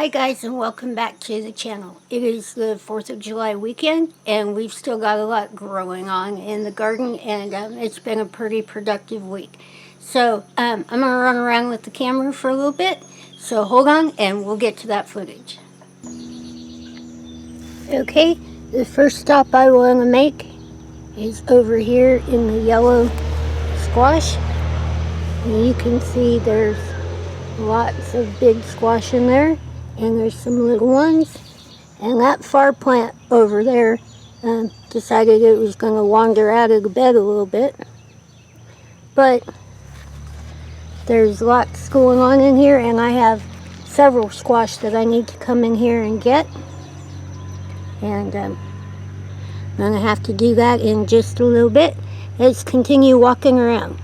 Hi guys, and welcome back to the channel. It is the 4th of July weekend and we've still got a lot growing on in the garden, and it's been a pretty productive week. So I'm going to run around with the camera for a little bit, so hold on and we'll get to that footage. Okay, the first stop I want to make is over here in the yellow squash. And you can see there's lots of big squash in there, and there's some little ones. And that far plant over there decided it was going to wander out of the bed a little bit. But there's lots going on in here, and I have several squash that I need to come in here and get. And I'm going to have to do that in just a little bit. Let's continue walking around.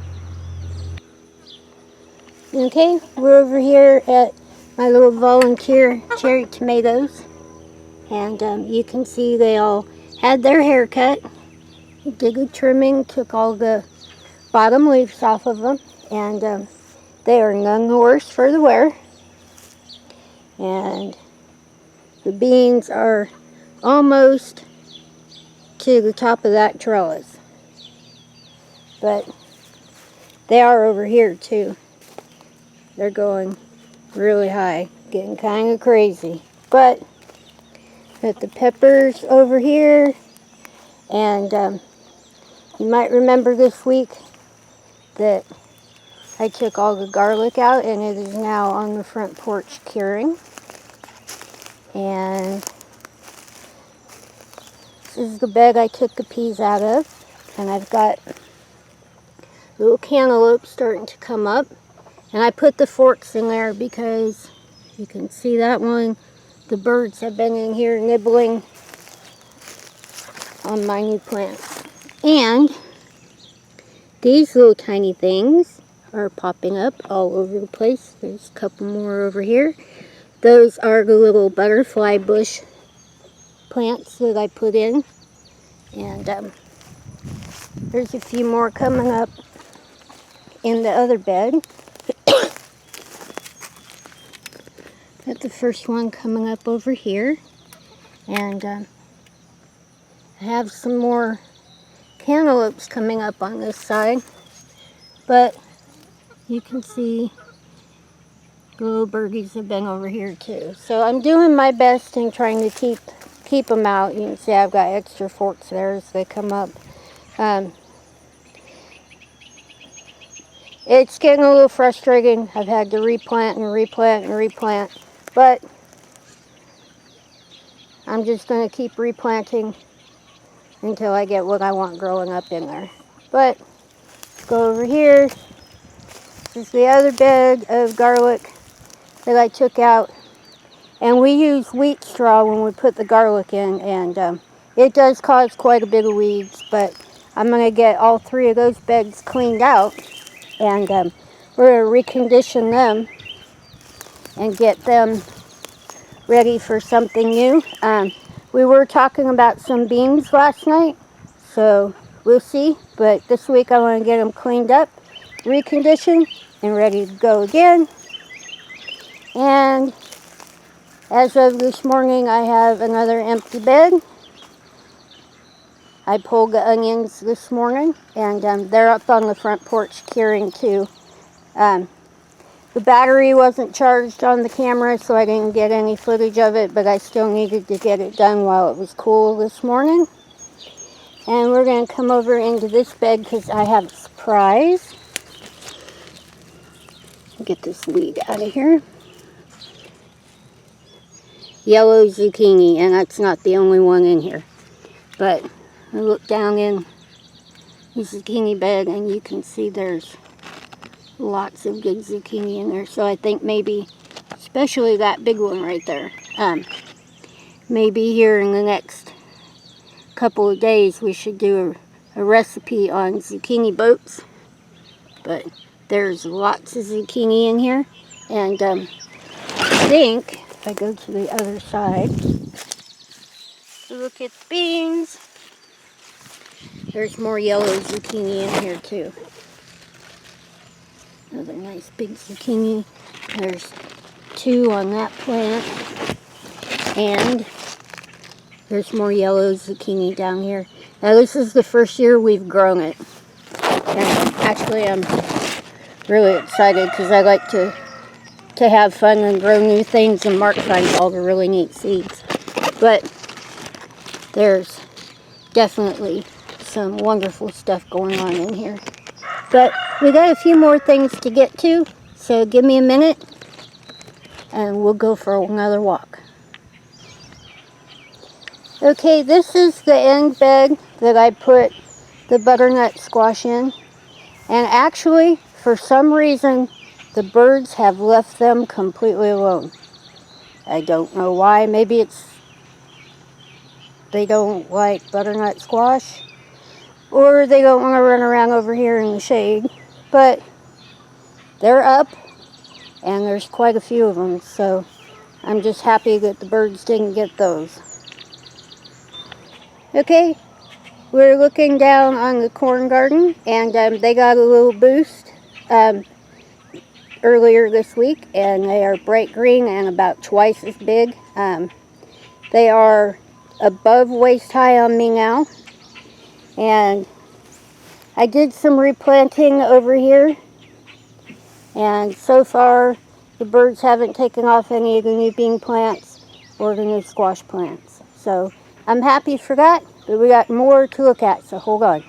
Okay, we're over here at my little volunteer cherry tomatoes. And you can see they all had their hair cut. Did a trimming, took all the bottom leaves off of them. And they are none the worse for the wear. And the beans are almost to the top of that trellis. But they are over here too. They're going really high, getting kind of crazy. But got the peppers over here, and you might remember this week that I took all the garlic out, and it is now on the front porch curing. And this is the bed I took the peas out of, and I've got little cantaloupes starting to come up. And I put the forks in there because you can see that one. The birds have been in here nibbling on my new plants. And these little tiny things are popping up all over the place. There's a couple more over here. Those are the little butterfly bush plants that I put in. And there's a few more coming up in the other bed. Got the first one coming up over here, and I have some more cantaloupes coming up on this side, but you can see the little birdies have been over here too. So I'm doing my best in trying to keep them out. You can see I've got extra forks there as they come up. It's getting a little frustrating. I've had to replant and replant and replant. But I'm just going to keep replanting until I get what I want growing up in there. But let's go over here. This is the other bed of garlic that I took out. And we use wheat straw when we put the garlic in. And it does cause quite a bit of weeds. But I'm going to get all three of those beds cleaned out. And we're going to recondition them and get them ready for something new. We were talking about some beans last night, so we'll see. But this week I want to get them cleaned up, reconditioned, and ready to go again. And as of this morning, I have another empty bed. I pulled the onions this morning, and they're up on the front porch curing too. The battery wasn't charged on the camera, so I didn't get any footage of it, but I still needed to get it done while it was cool this morning. And we're going to come over into this bed because I have a surprise. Get this weed out of here. Yellow zucchini, and that's not the only one in here. But I look down in the zucchini bed, and you can see there's lots of good zucchini in there. So I think maybe, especially that big one right there, maybe here in the next couple of days we should do a recipe on zucchini boats. But there's lots of zucchini in here. And I think if I go to the other side, look at the beans. There's more yellow zucchini in here too. Another nice big zucchini. There's 2 on that plant. And there's more yellow zucchini down here. Now this is the first year we've grown it. And actually I'm really excited because I like to have fun and grow new things, and Mark finds all the really neat seeds. But there's definitely some wonderful stuff going on in here. But we got a few more things to get to, so give me a minute and we'll go for another walk. Okay, this is the end bed that I put the butternut squash in, and actually for some reason the birds have left them completely alone. I don't know why. Maybe it's they don't like butternut squash, or they don't want to run around over here in the shade, but they're up and there's quite a few of them, so I'm just happy that the birds didn't get those. Okay, we're looking down on the corn garden, and they got a little boost earlier this week, and they are bright green and about twice as big. They are above waist high on me now, and I did some replanting over here, and so far the birds haven't taken off any of the new bean plants or the new squash plants. So I'm happy for that, but we got more to look at, so hold on.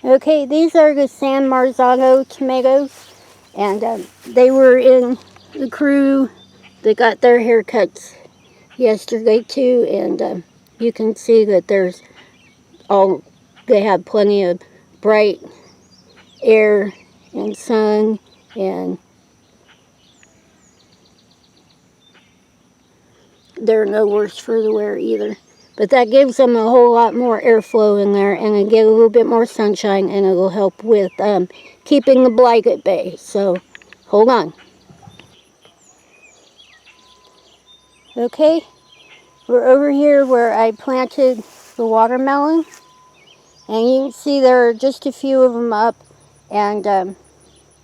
Okay, these are the San Marzano tomatoes, and they were in the crew that got their haircuts yesterday too, and you can see that they have plenty of bright air and sun, and they're no worse for the wear either. But that gives them a whole lot more airflow in there, and they get a little bit more sunshine, and it'll help with keeping the blight at bay. So hold on. Okay, we're over here where I planted the watermelon, and you can see there are just a few of them up, and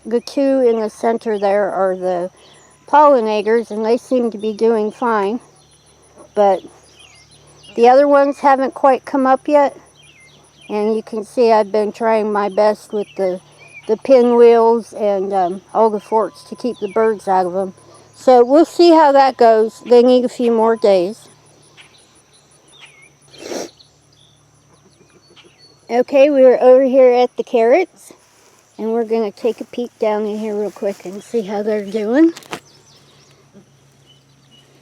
the 2 in the center there are the pollinators, and they seem to be doing fine, but the other ones haven't quite come up yet, and you can see I've been trying my best with the pinwheels and all the forks to keep the birds out of them. So we'll see how that goes. They need a few more days. Okay, we're over here at the carrots, and we're going to take a peek down in here real quick and see how they're doing.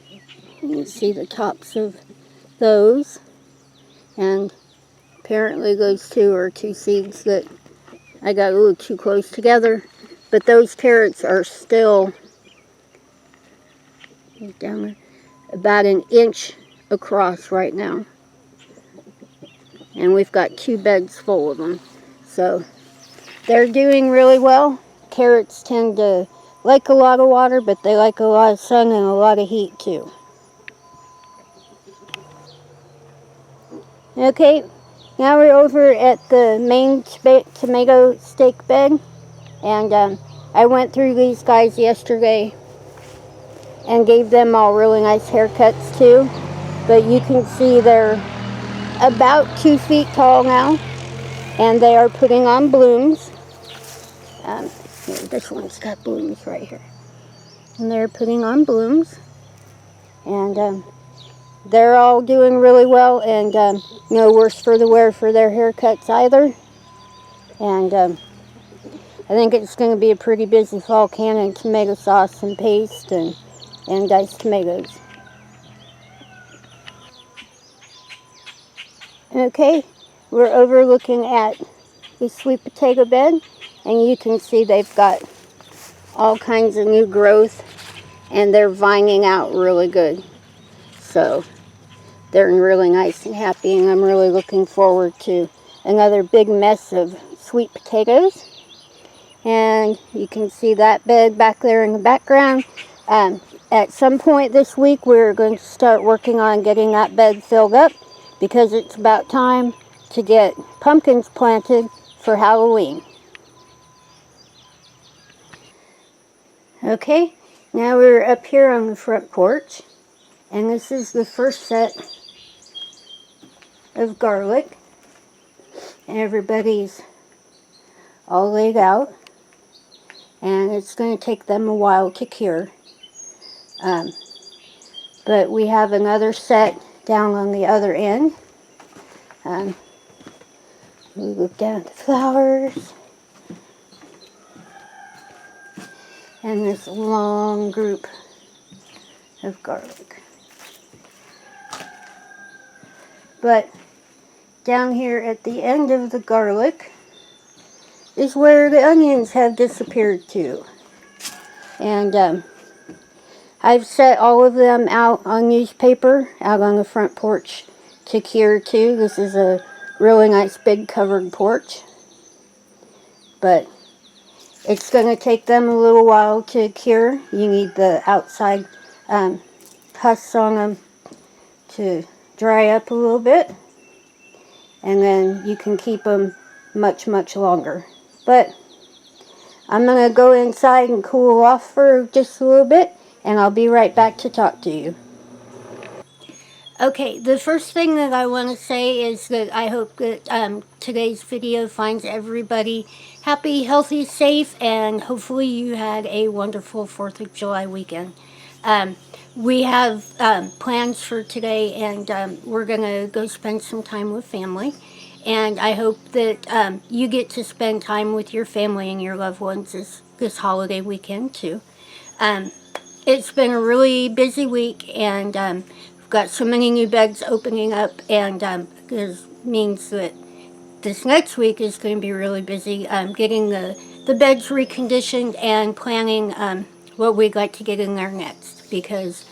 You can see the tops of those, and apparently those 2 are 2 seeds that I got a little too close together, but those carrots are still down there about 1 inch across right now, and we've got 2 beds full of them, so they're doing really well. Carrots tend to like a lot of water, but they like a lot of sun and a lot of heat too. Okay, now we're over at the main tomato stake bed, and I went through these guys yesterday and gave them all really nice haircuts too, but you can see they're about 2 feet tall now, and they are putting on blooms. Here, this one's got blooms right here, and they're putting on blooms, and they're all doing really well, and no worse for the wear for their haircuts either. And I think it's going to be a pretty busy fall canning tomato sauce and paste and diced tomatoes. Okay, we're over looking at the sweet potato bed, and you can see they've got all kinds of new growth, and they're vining out really good. So they're really nice and happy, and I'm really looking forward to another big mess of sweet potatoes. And you can see that bed back there in the background. At some point this week we're going to start working on getting that bed filled up, because it's about time to get pumpkins planted for Halloween. Okay, now we're up here on the front porch, and this is the first set of garlic. And everybody's all laid out, and it's going to take them a while to cure. But we have another set down on the other end. We look down at the flowers, and this long group of garlic. But down here at the end of the garlic is where the onions have disappeared to. And I've set all of them out on newspaper out on the front porch to cure too. This is a really nice big covered porch, but it's going to take them a little while to cure. You need the outside husks on them to dry up a little bit, and then you can keep them much longer. But I'm going to go inside and cool off for just a little bit, and I'll be right back to talk to you. Okay, the first thing that I want to say is that I hope that today's video finds everybody happy, healthy, safe, and hopefully you had a wonderful 4th of July weekend. We have plans for today, and we're going to go spend some time with family. And I hope that you get to spend time with your family and your loved ones this holiday weekend too. It's been a really busy week, and we've got so many new beds opening up, and this means that this next week is going to be really busy getting the beds reconditioned and planning what we'd like to get in there next. Because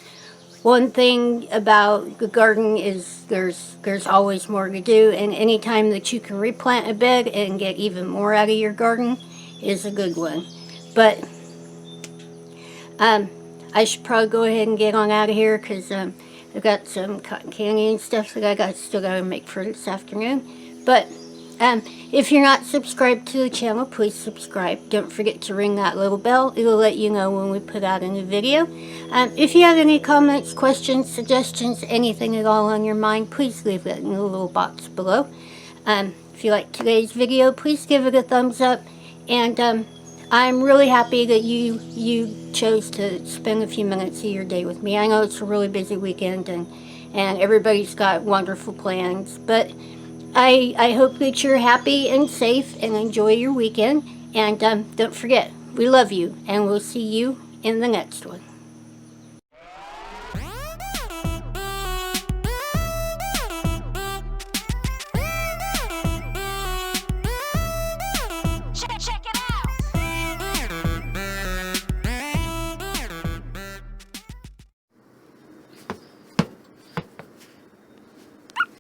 one thing about the garden is there's always more to do, and any time that you can replant a bed and get even more out of your garden is a good one. But I should probably go ahead and get on out of here because I've got some cotton candy and stuff that I still got to make for this afternoon. But if you're not subscribed to the channel, please subscribe. Don't forget to ring that little bell. It'll let you know when we put out a new video. If you have any comments, questions, suggestions, anything at all on your mind, please leave it in the little box below. If you like today's video, please give it a thumbs up. And I'm really happy that you chose to spend a few minutes of your day with me. I know it's a really busy weekend, and everybody's got wonderful plans, but I hope that you're happy and safe and enjoy your weekend. And don't forget, we love you, and we'll see you in the next one.